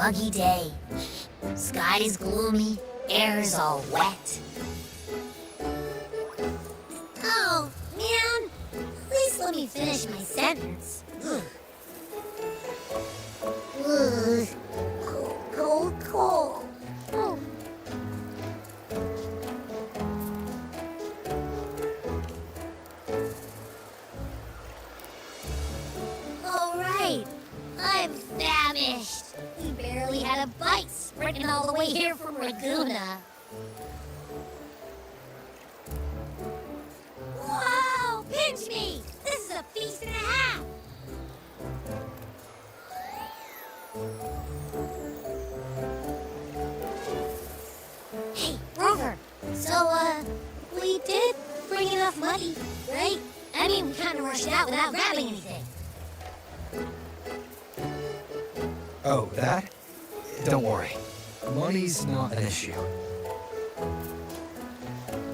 muggy day. Sky's gloomy, air's all wet. Oh, man. At least let me finish my sentence. Ugh. Ugh. Cold, cold, cold. Oh. All right. I'm famished. We barely had a bite sprinting all the way here from Laguna. Whoa! Pinch me! This is a feast and a half! Hey, Rover! So, we did bring enough money, right? I mean, we kind of rushed out without grabbing anything. Oh, that? Don't worry. Money's not an issue.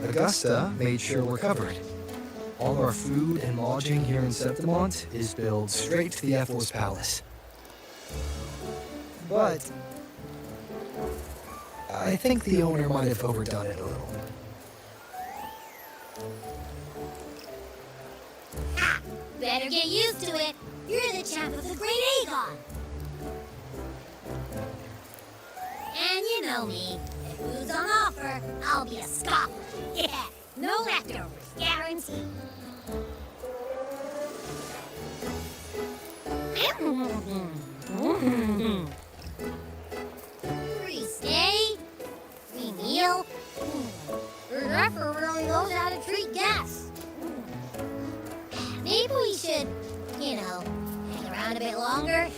Augusta made sure we're covered. All our food and lodging here in Septimont is billed straight to the F4's palace. But I think the owner might have overdone it a little. Ha! Better get used to it. You're the champ of the Great Aegon. And you know me. If food's on offer, I'll be a scoffer. Yeah, no leftovers, guaranteed. Free stay, free meal. The Zephyr really knows how to treat guests. Maybe we should, hang around a bit longer.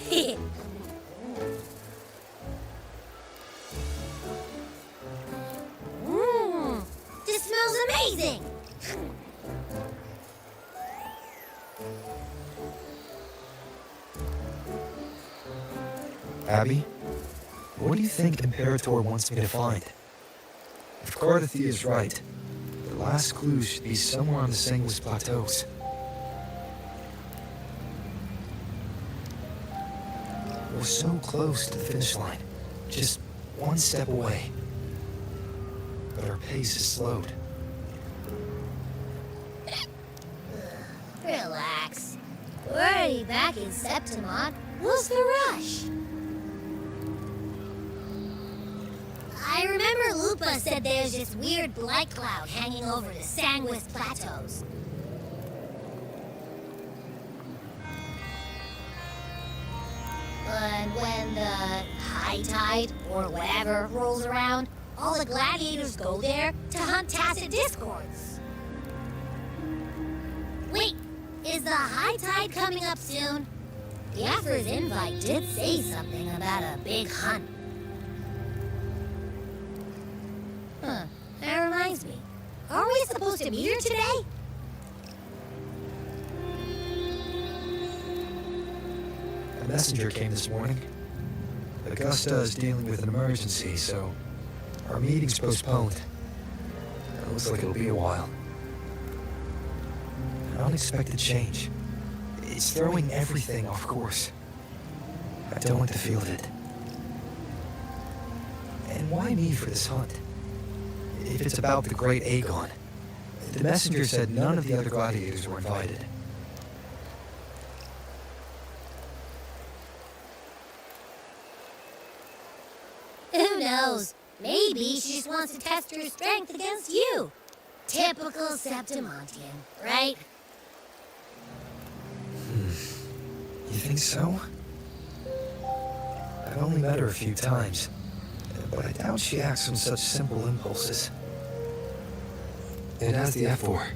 This smells amazing! Abby, what do you think Imperator wants me to find? If Cardathy is right, the last clue should be somewhere on the Sanguis Plateaus. We're so close to the finish line, just one step away. But our pace is slowed. Relax. We're already back in Septimont. What's the rush? I remember Lupa said there's this weird blight cloud hanging over the Sanguis Plateaus. But when the high tide, or whatever, rolls around, all the gladiators go there to hunt tacit discords. Wait, is the high tide coming up soon? The Emperor's invite did say something about a big hunt. Huh, that reminds me. Aren't we supposed to meet her today? A messenger came this morning. Augusta is dealing with an emergency, so our meeting's postponed. It looks like it'll be a while. An unexpected change. It's throwing everything off course. I don't want to field it. And why me for this hunt? If it's about the Great Aegon, the messenger said none of the other gladiators were invited. Who knows? Maybe she just wants to test her strength against you. Typical Septimontian, right? You think so? I've only met her a few times, but I doubt she acts on such simple impulses. And as the F4,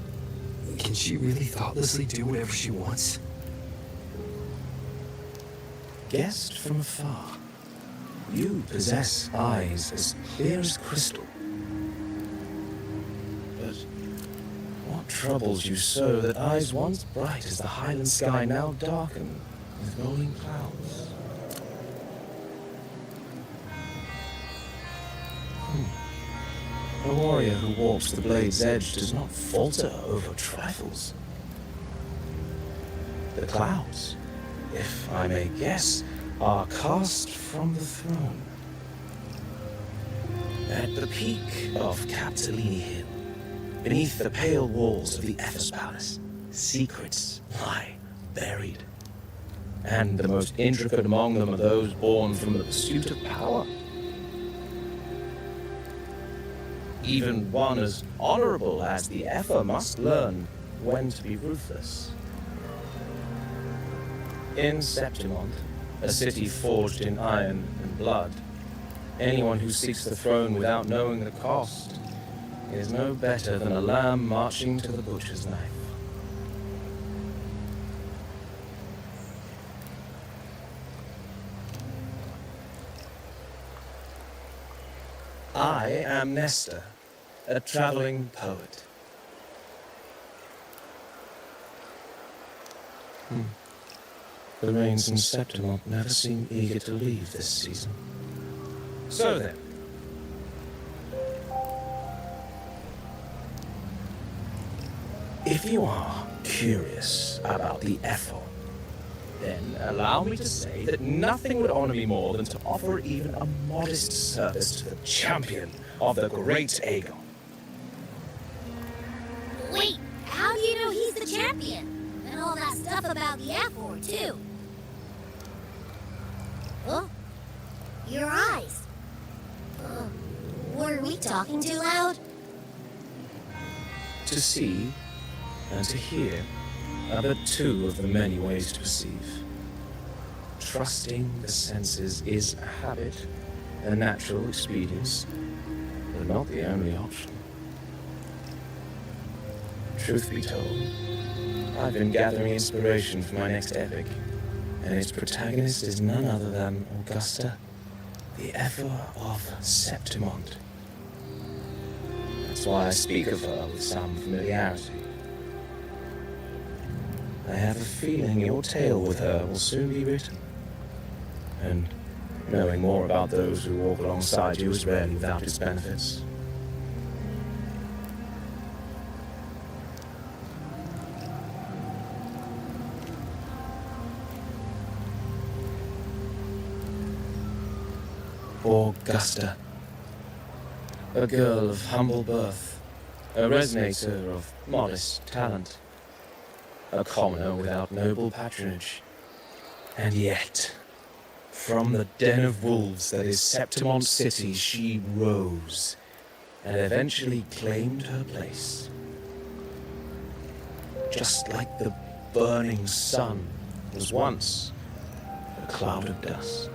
can she really thoughtlessly do whatever she wants? Guessed from afar, you possess eyes as clear as crystal. But what troubles you so that eyes once bright as the highland sky now darken with rolling clouds? A warrior who walks the blade's edge does not falter over trifles. The clouds, if I may guess, are cast from the throne. At the peak of Capitolini Hill, beneath the pale walls of the Ephes Palace, secrets lie buried. And the most intricate among them are those born from the pursuit of power. Even one as honorable as the Epher must learn when to be ruthless. In Septimont, a city forged in iron and blood, anyone who seeks the throne without knowing the cost is no better than a lamb marching to the butcher's knife. I am Nestor, a traveling poet. The rains in Septimont never seem eager to leave this season. So then, if you are curious about the Ethel, then allow me to say that nothing would honor me more than to offer even a modest service to the champion of the great Aegon. Wait, how do you know he's the champion? And all that stuff about the F4, too. Oh, your eyes. Were we talking too loud? To see and to hear are but two of the many ways to perceive. Trusting the senses is a habit, a natural experience, but not the only option. Truth be told, I've been gathering inspiration for my next epic, and its protagonist is none other than Augusta, the Epher of Septimont. That's why I speak of her with some familiarity. I have a feeling your tale with her will soon be written. And knowing more about those who walk alongside you is rarely without its benefits. Augusta, a girl of humble birth, a resonator of modest talent, a commoner without noble patronage. And yet, from the den of wolves that is Septimont City, she rose and eventually claimed her place. Just like the burning sun was once a cloud of dust.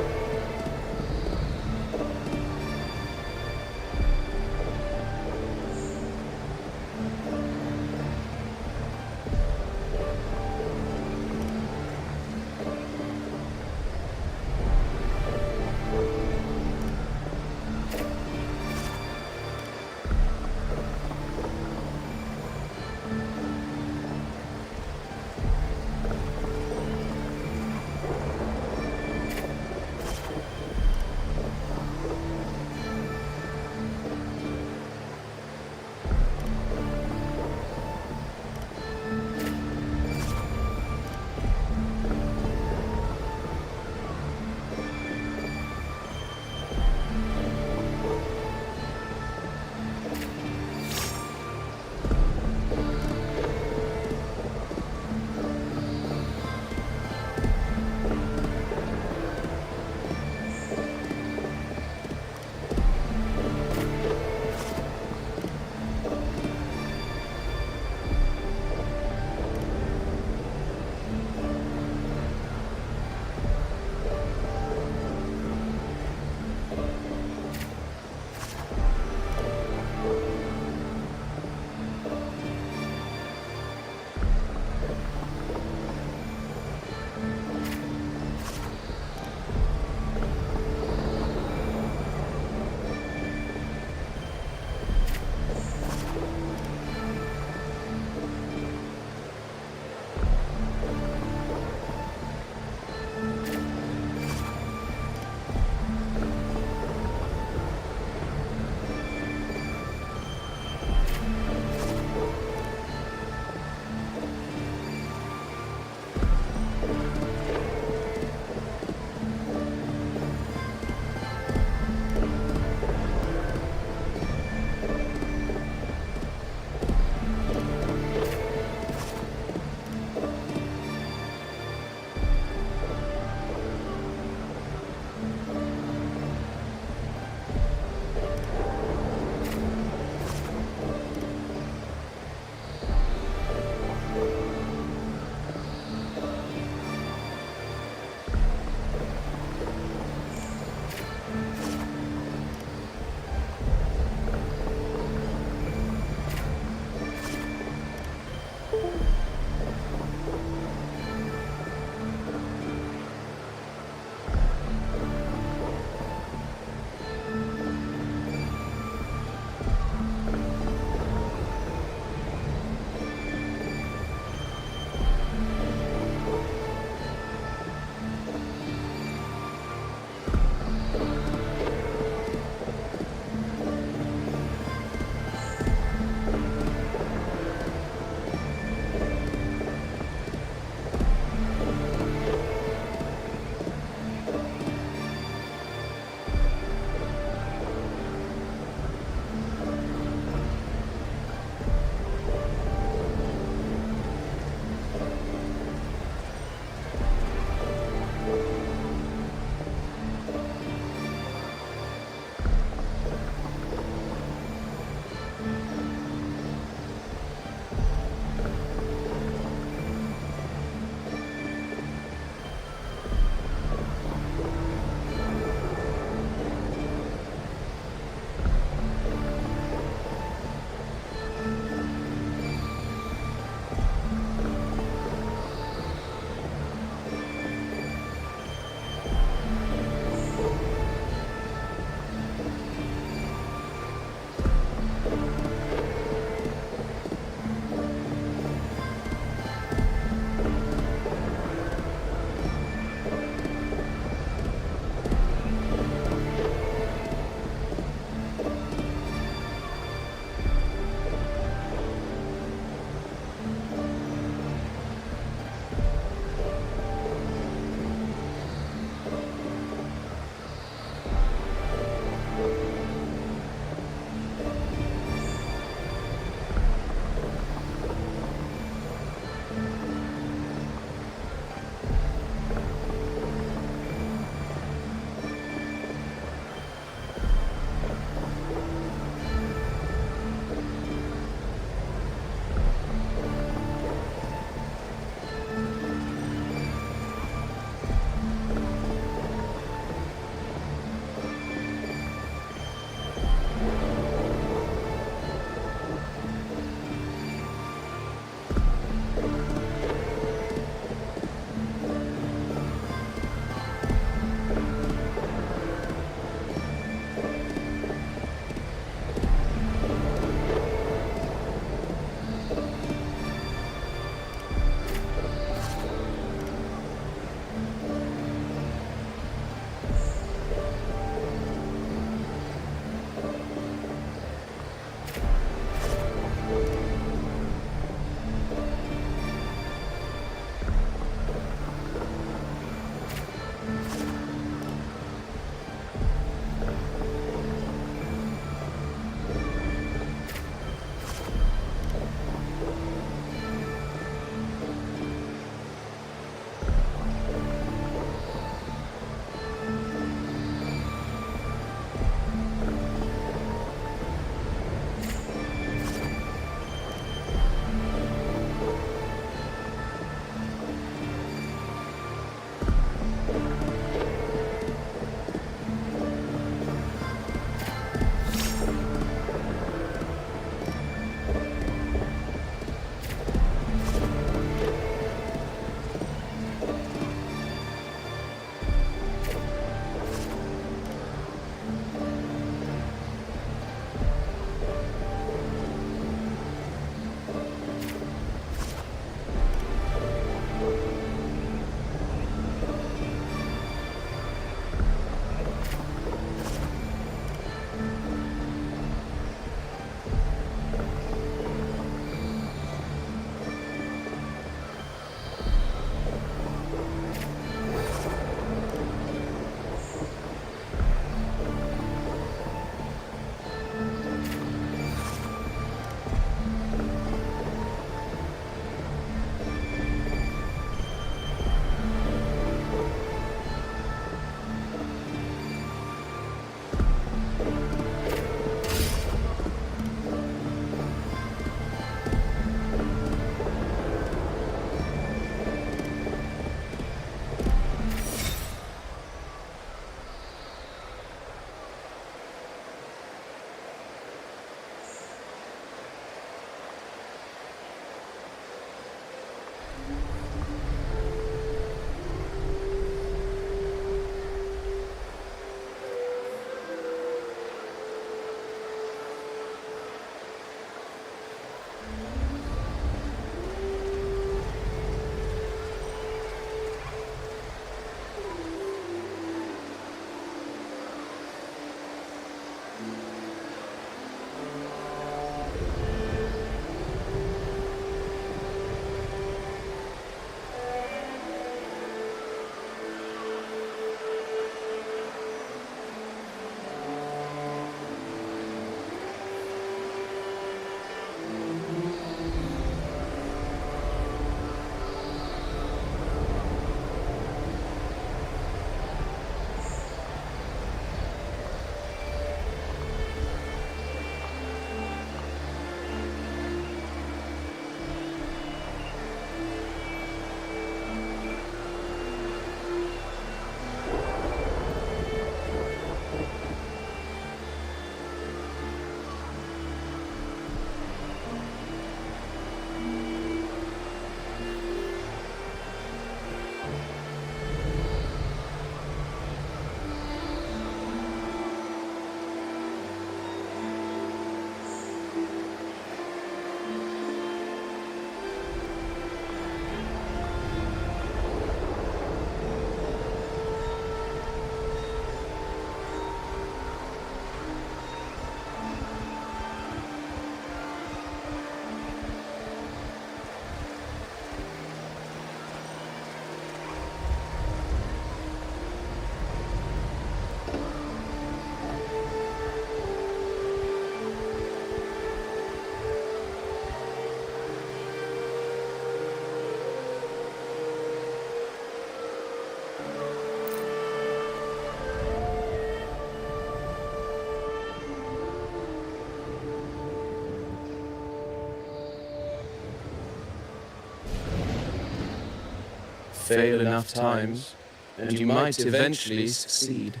Fail enough times, and you might eventually succeed.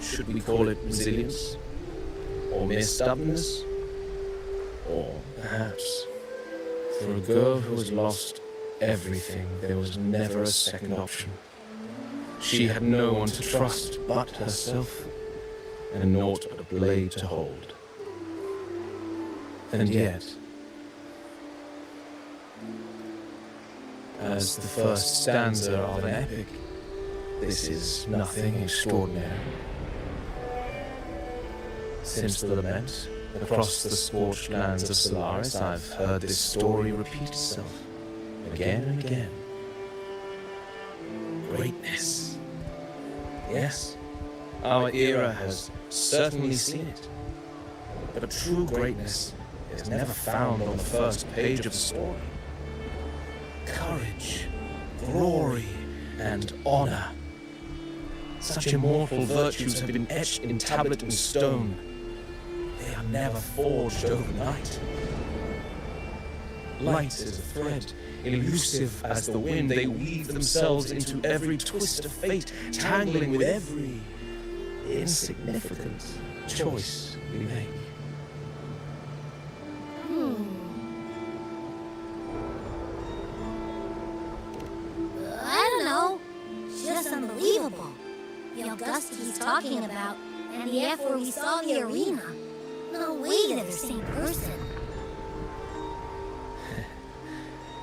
Should we call it resilience? Or mere stubbornness? Or perhaps, for a girl who has lost everything, there was never a second option. She had no one to trust but herself, and naught but a blade to hold. And yet, as the first stanza of an epic, this is nothing extraordinary. Since the lament, across the scorched lands of Solaris, I've heard this story repeat itself, again and again. Greatness. Yes, our era has certainly seen it. But true greatness is never found on the first page of a story. Courage, glory, and honor. Such immortal virtues have been etched in tablet and stone. They are never forged overnight. Light as a thread, elusive as the wind, they weave themselves into every twist of fate, tangling with every insignificant choice we make. I don't know. Just unbelievable. The Augusta he's talking about, and the F4 we saw in the arena. No way they're the same person.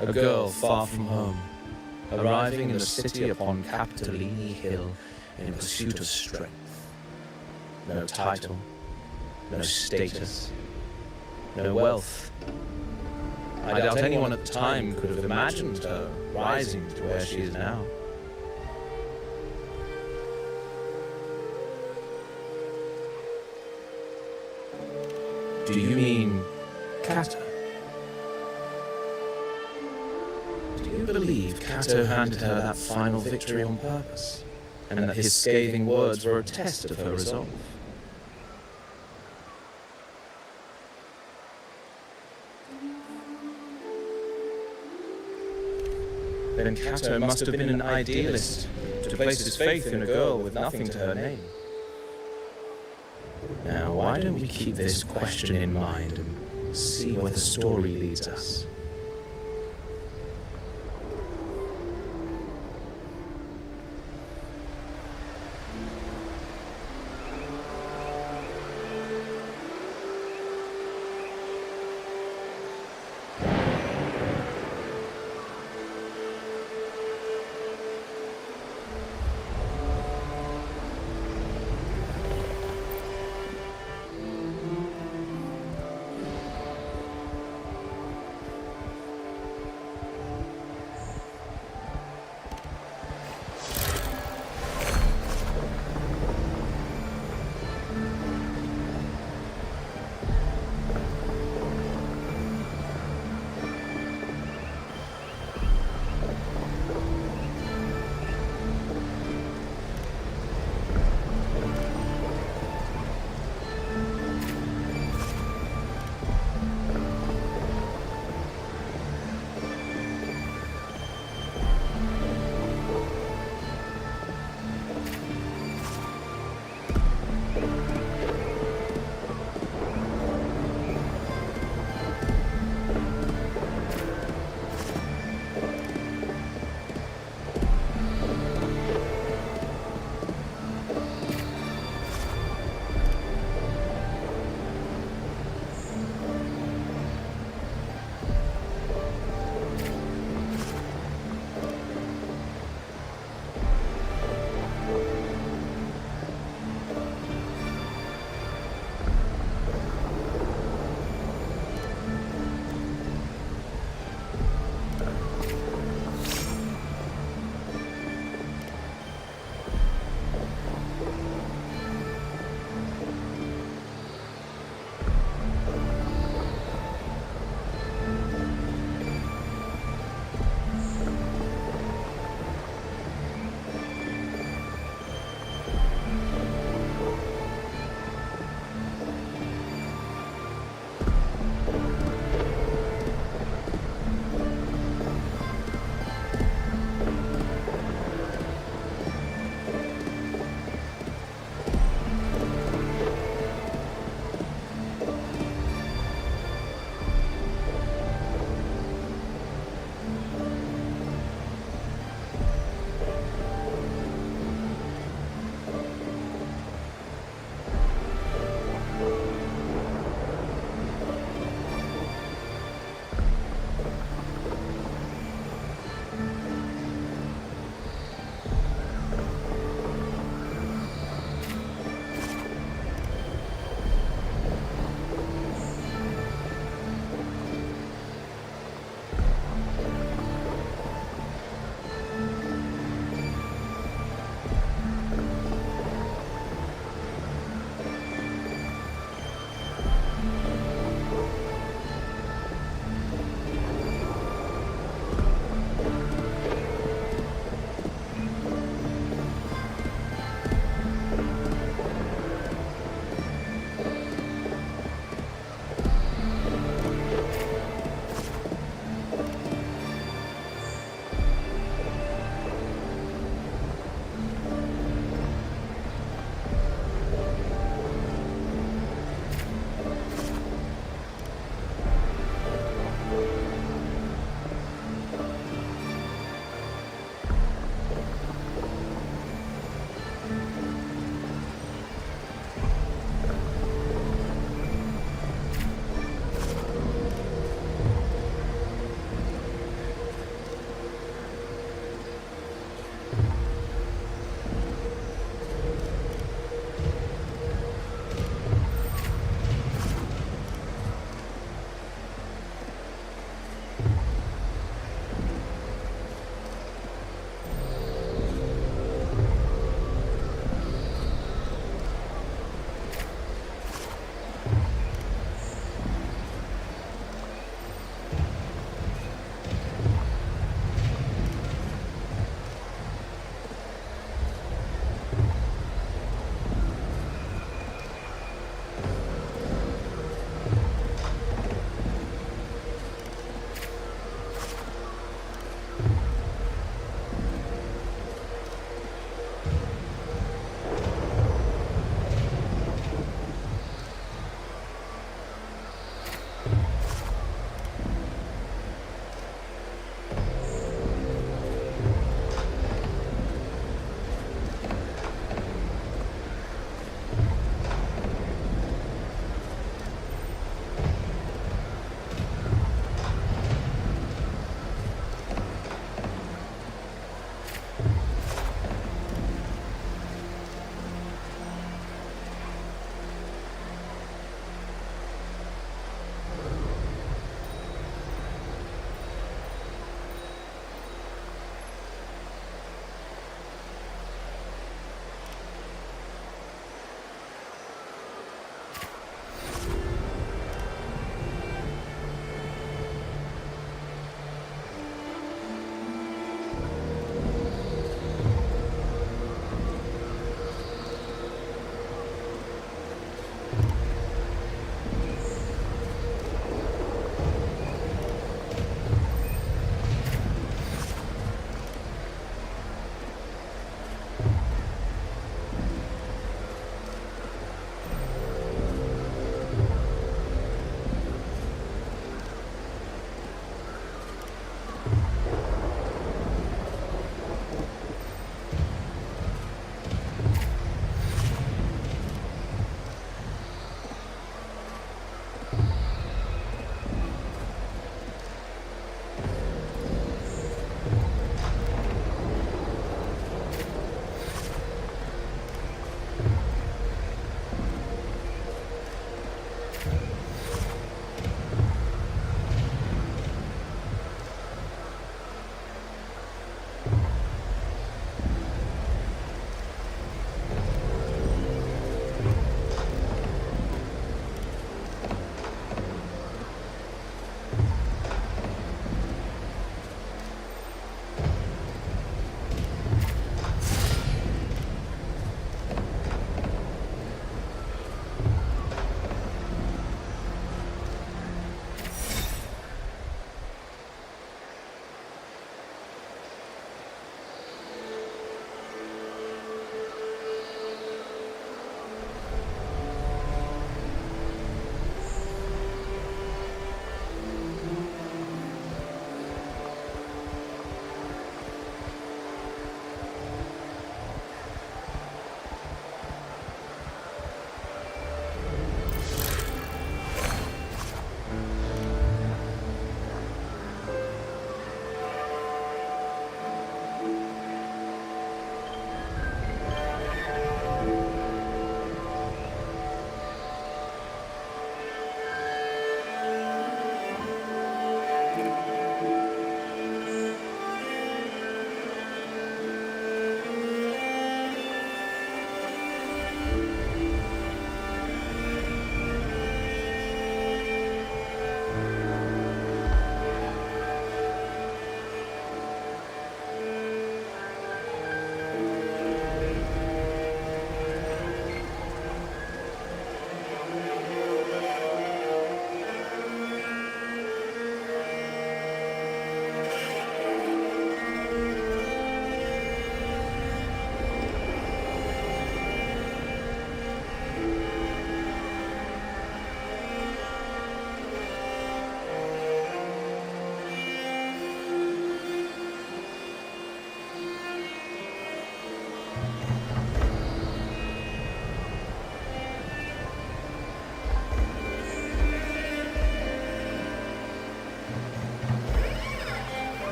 A girl far from home, arriving in a city upon Capitolini Hill in pursuit of strength. No title, no status, no wealth. I doubt anyone at the time could have imagined her rising to where she is now. Do you mean Kato? Do you believe Kato handed her that final victory on purpose, and that his scathing words were a test of her resolve? Then Kato must have been an idealist to place his faith in a girl with nothing to her name. Now, why don't we keep this question in mind and see where the story leads us?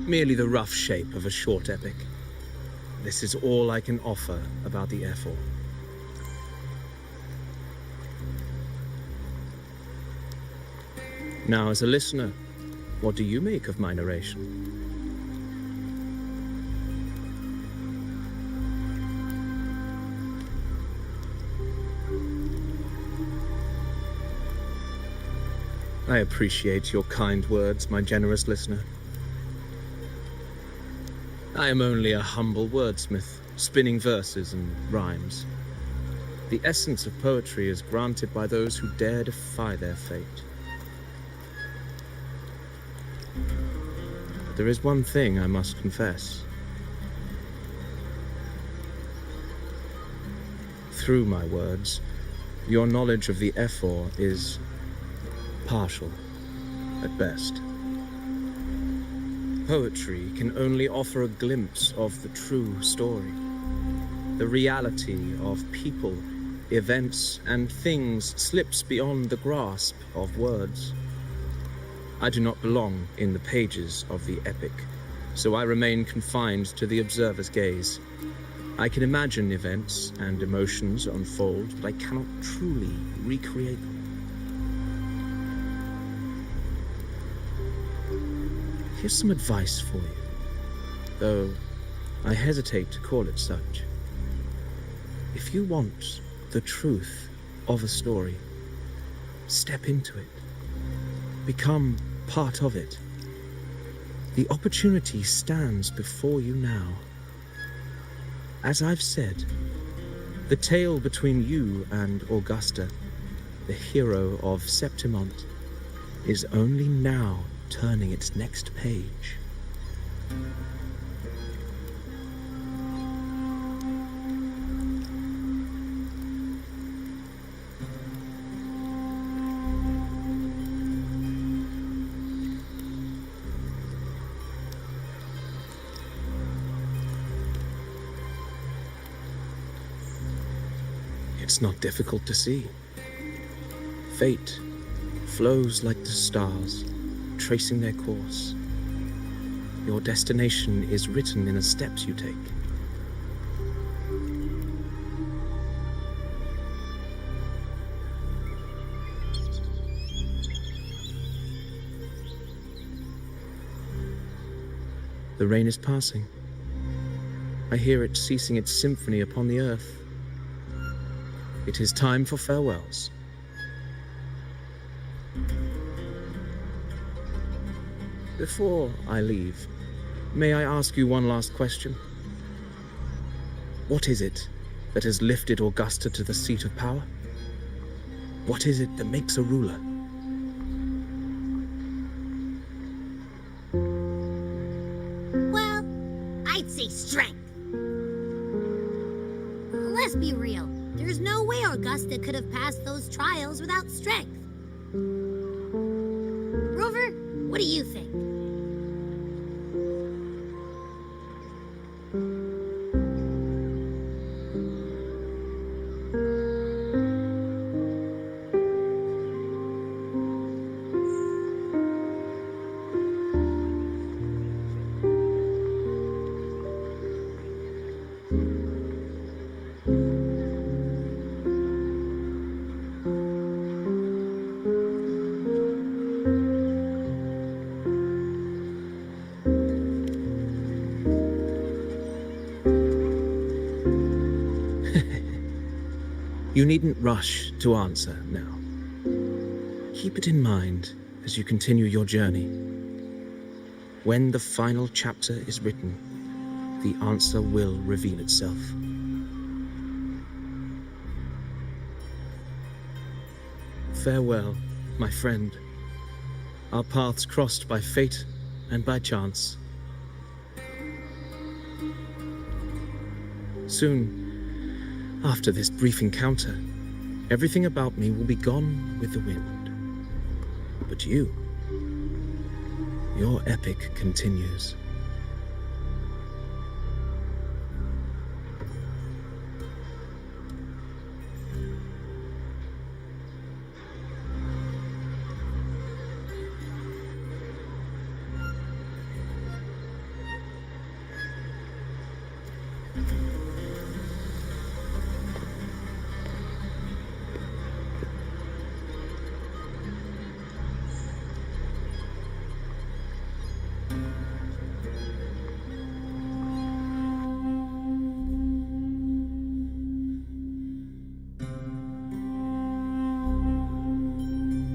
merely the rough shape of a short epic. This is all I can offer about the F4. Now, as a listener, what do you make of my narration? I appreciate your kind words, my generous listener. I am only a humble wordsmith, spinning verses and rhymes. The essence of poetry is granted by those who dare defy their fate. But there is one thing I must confess. Through my words, your knowledge of the F4 is partial, at best. Poetry can only offer a glimpse of the true story, the reality of people, events, and things slips beyond the grasp of words. I do not belong in the pages of the epic, so I remain confined to the observer's gaze. I can imagine events and emotions unfold, but I cannot truly recreate them. Here's some advice for you, though I hesitate to call it such. If you want the truth of a story, step into it. Become part of it. The opportunity stands before you now. As I've said, the tale between you and Augusta, the hero of Septimont, is only now turning its next page. It's not difficult to see. Fate flows like the stars, tracing their course. Your destination is written in the steps you take. The rain is passing. I hear it ceasing its symphony upon the earth. It is time for farewells. Before I leave, may I ask you one last question? What is it that has lifted Augusta to the seat of power? What is it that makes a ruler? Well, I'd say strength. Let's be real. There's no way Augusta could have passed those trials without strength. Rover, what do you think? You needn't rush to answer now. Keep it in mind as you continue your journey. When the final chapter is written, the answer will reveal itself. Farewell, my friend. Our paths crossed by fate and by chance. Soon, after this brief encounter, everything about me will be gone with the wind. But you, your epic continues.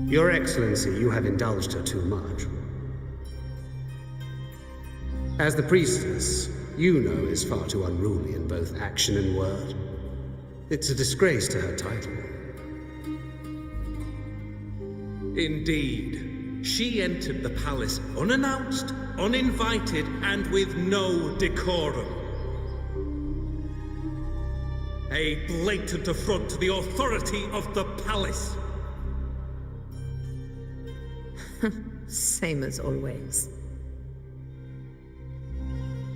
Your Excellency, you have indulged her too much. As the priestess, Yuno is far too unruly in both action and word. It's a disgrace to her title. Indeed. She entered the palace unannounced, uninvited, and with no decorum. A blatant affront to the authority of the palace. Same as always.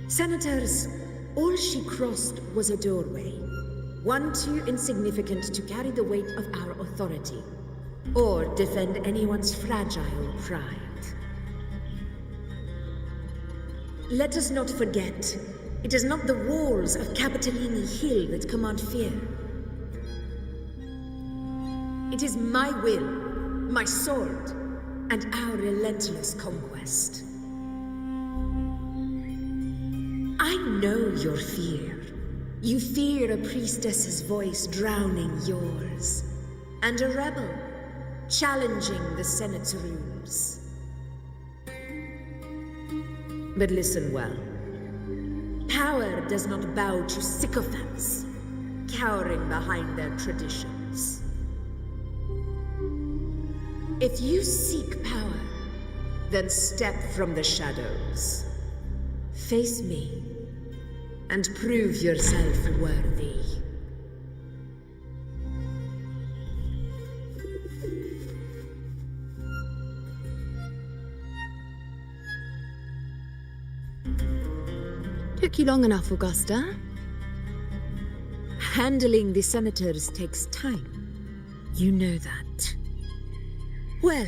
Senators, all she crossed was a doorway. One too insignificant to carry the weight of our authority, or defend anyone's fragile pride. Let us not forget, it is not the walls of Capitolini Hill that command fear. It is my will, my sword, and our relentless conquest. I know your fear. You fear a priestess's voice drowning yours, and a rebel challenging the Senate's rules. But listen well. Power does not bow to sycophants, cowering behind their traditions. If you seek power, then step from the shadows. Face me, and prove yourself worthy. Took you long enough, Augusta. Handling the senators takes time. You know that. Well,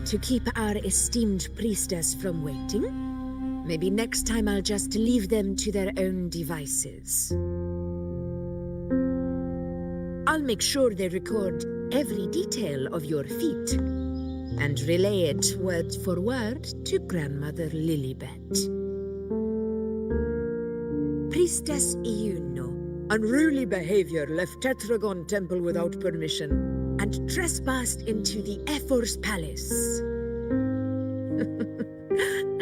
to keep our esteemed priestess from waiting, maybe next time I'll just leave them to their own devices. I'll make sure they record every detail of your feat and relay it word for word to Grandmother Lilibet. Priestess Iuno, unruly behavior, left Tetragon Temple without permission and trespassed into the Ephor's palace.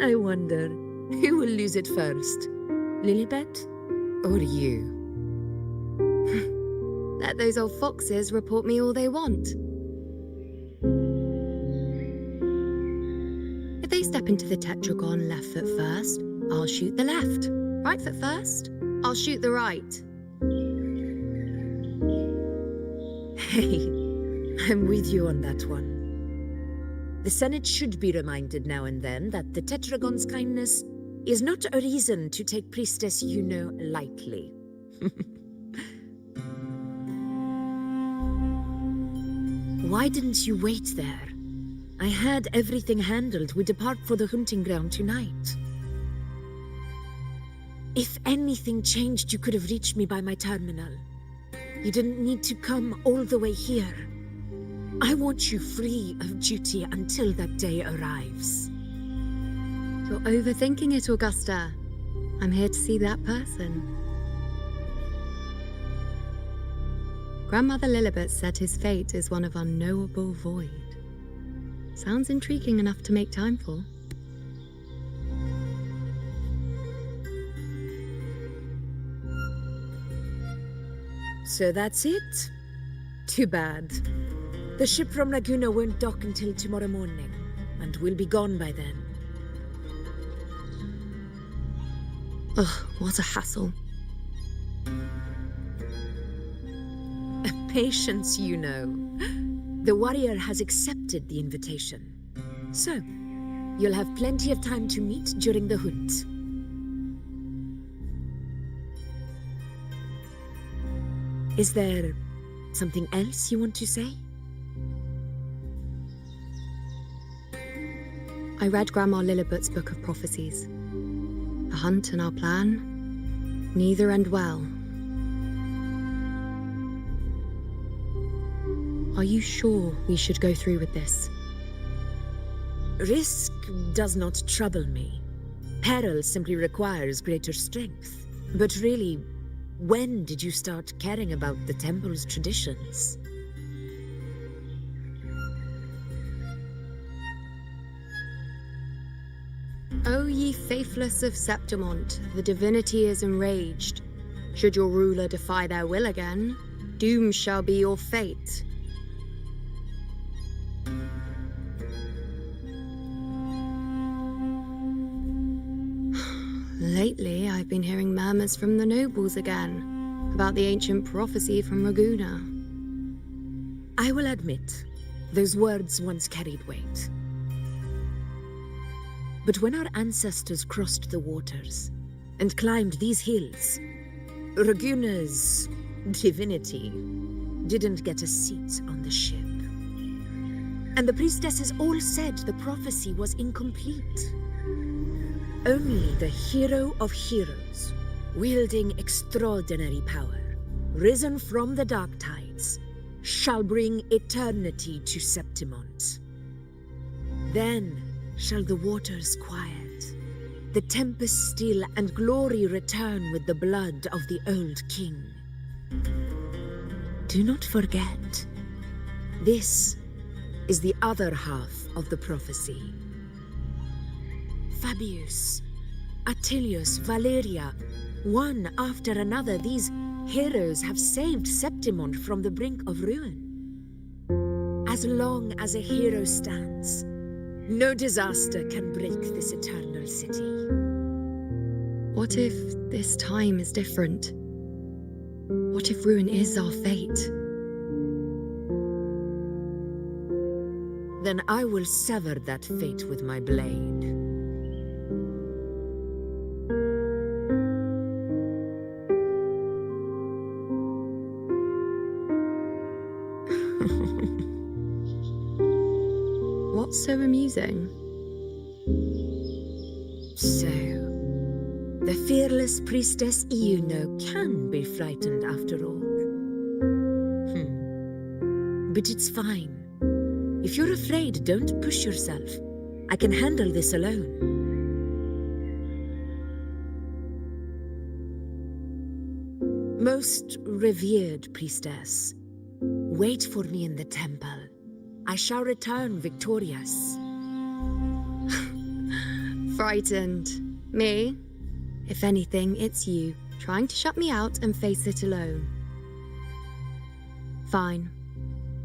I wonder, who will lose it first? Lilibet or you? Let those old foxes report me all they want. If they step into the tetragon left foot first, I'll shoot the left. Right foot first, I'll shoot the right. Hey, I'm with you on that one. The Senate should be reminded now and then that the Tetragon's kindness is not a reason to take Priestess Yuno lightly. Why didn't you wait there? I had everything handled. We depart for the hunting ground tonight. If anything changed, you could have reached me by my terminal. You didn't need to come all the way here. I want you free of duty until that day arrives. You're overthinking it, Augusta. I'm here to see that person. Grandmother Lilibet said his fate is one of unknowable void. Sounds intriguing enough to make time for. So that's it? Too bad. The ship from Laguna won't dock until tomorrow morning, and we'll be gone by then. Ugh, what a hassle. Patience, you know. The warrior has accepted the invitation. So, you'll have plenty of time to meet during the hunt. Is there something else you want to say? I read Grandma Lilibet's book of prophecies. The hunt and our plan, neither end well. Are you sure we should go through with this? Risk does not trouble me. Peril simply requires greater strength. But really, when did you start caring about the temple's traditions? O ye faithless of Septimont, the divinity is enraged. Should your ruler defy their will again, doom shall be your fate. Lately, I've been hearing murmurs from the nobles again, about the ancient prophecy from Raguna. I will admit, those words once carried weight. But when our ancestors crossed the waters and climbed these hills, Raguna's divinity didn't get a seat on the ship. And the priestesses all said the prophecy was incomplete. Only the hero of heroes, wielding extraordinary power, risen from the dark tides, shall bring eternity to Septimont. Then shall the waters quiet, the tempest still, and glory return with the blood of the old king. Do not forget, this is the other half of the prophecy. Fabius, Attilius, Valeria, one after another, these heroes have saved Septimont from the brink of ruin. As long as a hero stands, no disaster can break this eternal city. What if this time is different? What if ruin is our fate? Then I will sever that fate with my blade. What's so amusing? So, the fearless priestess Iuno can be frightened after all. But it's fine. If you're afraid, don't push yourself. I can handle this alone. Most revered priestess, wait for me in the temple. I shall return victorious. Frightened. Me? If anything, it's you, trying to shut me out and face it alone. Fine.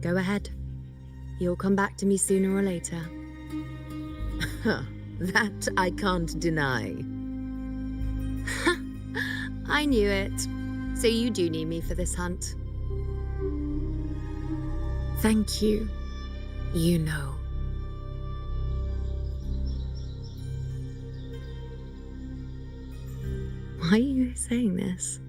Go ahead. You'll come back to me sooner or later. That I can't deny. I knew it. So you do need me for this hunt. Thank you. You know. Why are you saying this?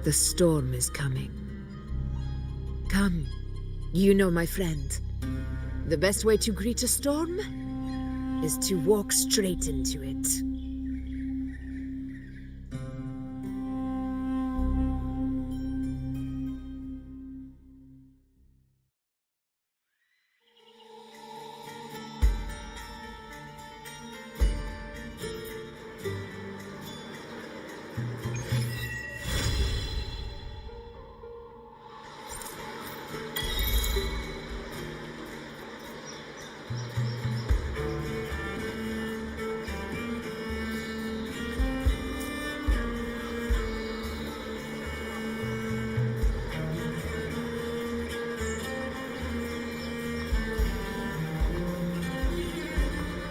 The storm is coming. Come, you know my friend. The best way to greet a storm is to walk straight into it.